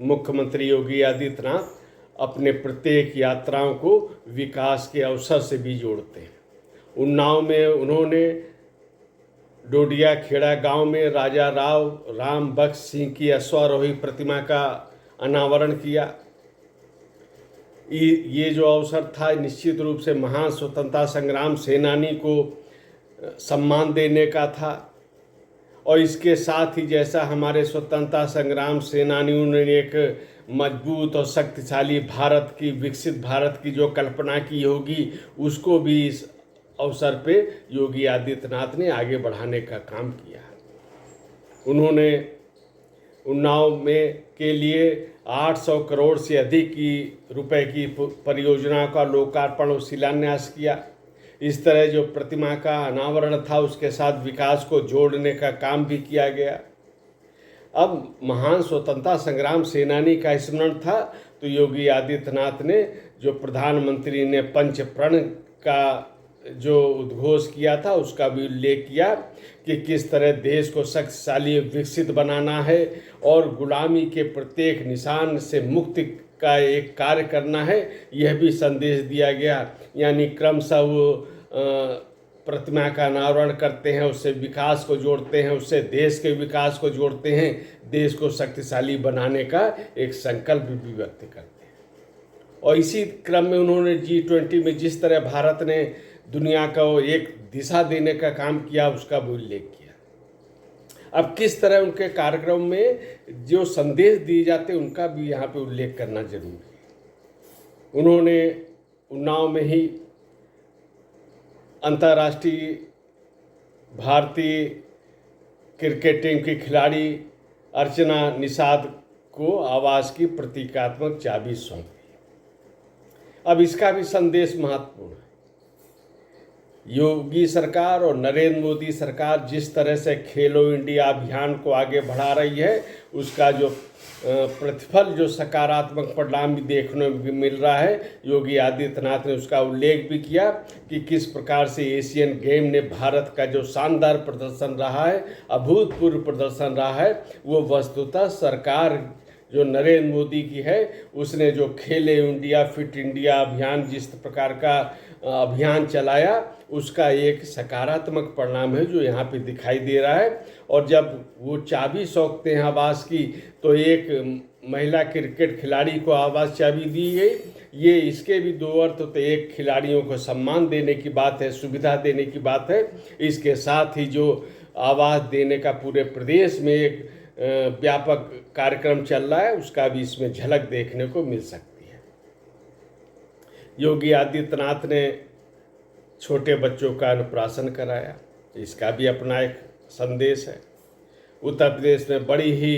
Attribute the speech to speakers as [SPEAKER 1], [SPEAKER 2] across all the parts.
[SPEAKER 1] मुख्यमंत्री योगी आदित्यनाथ अपने प्रत्येक यात्राओं को विकास के अवसर से भी जोड़ते हैं। उन्नाव में उन्होंने डोडिया खेड़ा गांव में राजा राम बख्श सिंह की अश्वारोही प्रतिमा का अनावरण किया। ये जो अवसर था निश्चित रूप से महान स्वतंत्रता संग्राम सेनानी को सम्मान देने का था, और इसके साथ ही जैसा हमारे स्वतंत्रता संग्राम सेनानियों ने एक मजबूत और शक्तिशाली भारत की, विकसित भारत की जो कल्पना की होगी, उसको भी इस अवसर पे योगी आदित्यनाथ ने आगे बढ़ाने का काम किया। उन्होंने उन्नाव में के लिए 800 करोड़ से अधिक की रुपए की परियोजना का लोकार्पण और शिलान्यास किया। इस तरह जो प्रतिमा का अनावरण था उसके साथ विकास को जोड़ने का काम भी किया गया। अब महान स्वतंत्रता संग्राम सेनानी का स्मरण था तो योगी आदित्यनाथ ने जो प्रधानमंत्री ने पंच प्रण का जो उद्घोष किया था उसका भी उल्लेख किया कि किस तरह देश को शक्तिशाली विकसित बनाना है और गुलामी के प्रत्येक निशान से मुक्ति का एक कार्य करना है, यह भी संदेश दिया गया। यानी क्रमशः वो प्रतिमा का अनावरण करते हैं, उससे विकास को जोड़ते हैं, उससे देश के विकास को जोड़ते हैं, देश को शक्तिशाली बनाने का एक संकल्प भी व्यक्त करते हैं। और इसी क्रम में उन्होंने G20 में जिस तरह भारत ने दुनिया को एक दिशा देने का काम किया उसका भी उल्लेख किया। अब किस तरह उनके कार्यक्रम में जो संदेश दिए जाते हैं उनका भी यहाँ पे उल्लेख करना जरूरी है। उन्होंने उन्नाव में ही अंतर्राष्ट्रीय भारतीय क्रिकेट टीम की खिलाड़ी अर्चना निषाद को आवास की प्रतीकात्मक चाबी सौंपी। अब इसका भी संदेश महत्वपूर्ण है। योगी सरकार और नरेंद्र मोदी सरकार जिस तरह से खेलो इंडिया अभियान को आगे बढ़ा रही है उसका जो प्रतिफल, जो सकारात्मक परिणाम भी देखने को मिल रहा है, योगी आदित्यनाथ ने उसका उल्लेख भी किया कि किस प्रकार से एशियन गेम ने भारत का जो शानदार प्रदर्शन रहा है, अभूतपूर्व प्रदर्शन रहा है, वो वस्तुतः सरकार जो नरेंद्र मोदी की है उसने जो खेले इंडिया फिट इंडिया अभियान जिस प्रकार का अभियान चलाया उसका एक सकारात्मक परिणाम है जो यहाँ पे दिखाई दे रहा है। और जब वो चाबी सौंपते हैं आवास की तो एक महिला क्रिकेट खिलाड़ी को आवास चाबी दी गई। ये इसके भी दो अर्थ होते, एक खिलाड़ियों को सम्मान देने की बात है, सुविधा देने की बात है, इसके साथ ही जो आवास देने का पूरे प्रदेश में एक व्यापक कार्यक्रम चल रहा है उसका भी इसमें झलक देखने को मिल सकती है। योगी आदित्यनाथ ने छोटे बच्चों का अन्नप्राशन कराया, इसका भी अपना एक संदेश है। उत्तर प्रदेश में बड़ी ही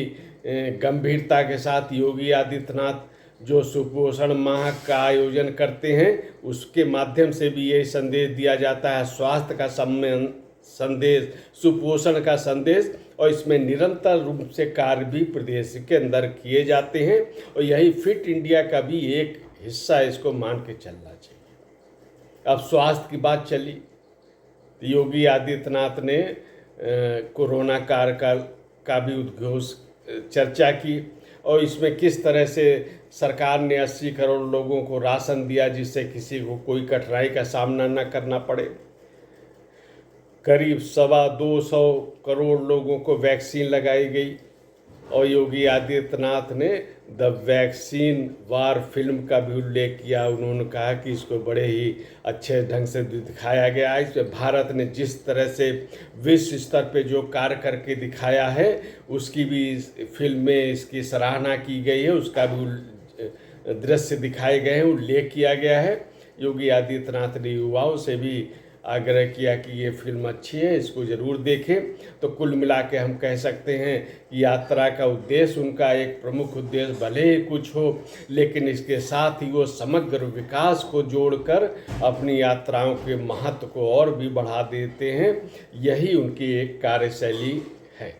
[SPEAKER 1] गंभीरता के साथ योगी आदित्यनाथ जो सुपोषण माह का आयोजन करते हैं उसके माध्यम से भी ये संदेश दिया जाता है, स्वास्थ्य का संदेश, सुपोषण का संदेश, और इसमें निरंतर रूप से कार्य भी प्रदेश के अंदर किए जाते हैं और यही फिट इंडिया का भी एक हिस्सा इसको मान के चलना चाहिए। अब स्वास्थ्य की बात चली तो योगी आदित्यनाथ ने कोरोना काल का भी उद्घोष चर्चा की और इसमें किस तरह से सरकार ने 80 करोड़ लोगों को राशन दिया जिससे किसी को कोई कठिनाई का सामना न करना पड़े। करीब 225 करोड़ लोगों को वैक्सीन लगाई गई और योगी आदित्यनाथ ने द वैक्सीन वार फिल्म का भी उल्लेख किया। उन्होंने कहा कि इसको बड़े ही अच्छे ढंग से दिखाया गया है। इसमें भारत ने जिस तरह से विश्व स्तर पे जो कार्य करके दिखाया है उसकी भी फिल्म में इसकी सराहना की गई है, उसका भी दृश्य दिखाए गए हैं, उल्लेख किया गया है। योगी आदित्यनाथ ने युवाओं से भी आग्रह किया कि ये फिल्म अच्छी है, इसको ज़रूर देखें। तो कुल मिला के हम कह सकते हैं कि यात्रा का उद्देश्य, उनका एक प्रमुख उद्देश्य भले ही कुछ हो लेकिन इसके साथ ही वो समग्र विकास को जोड़कर अपनी यात्राओं के महत्व को और भी बढ़ा देते हैं। यही उनकी एक कार्यशैली है।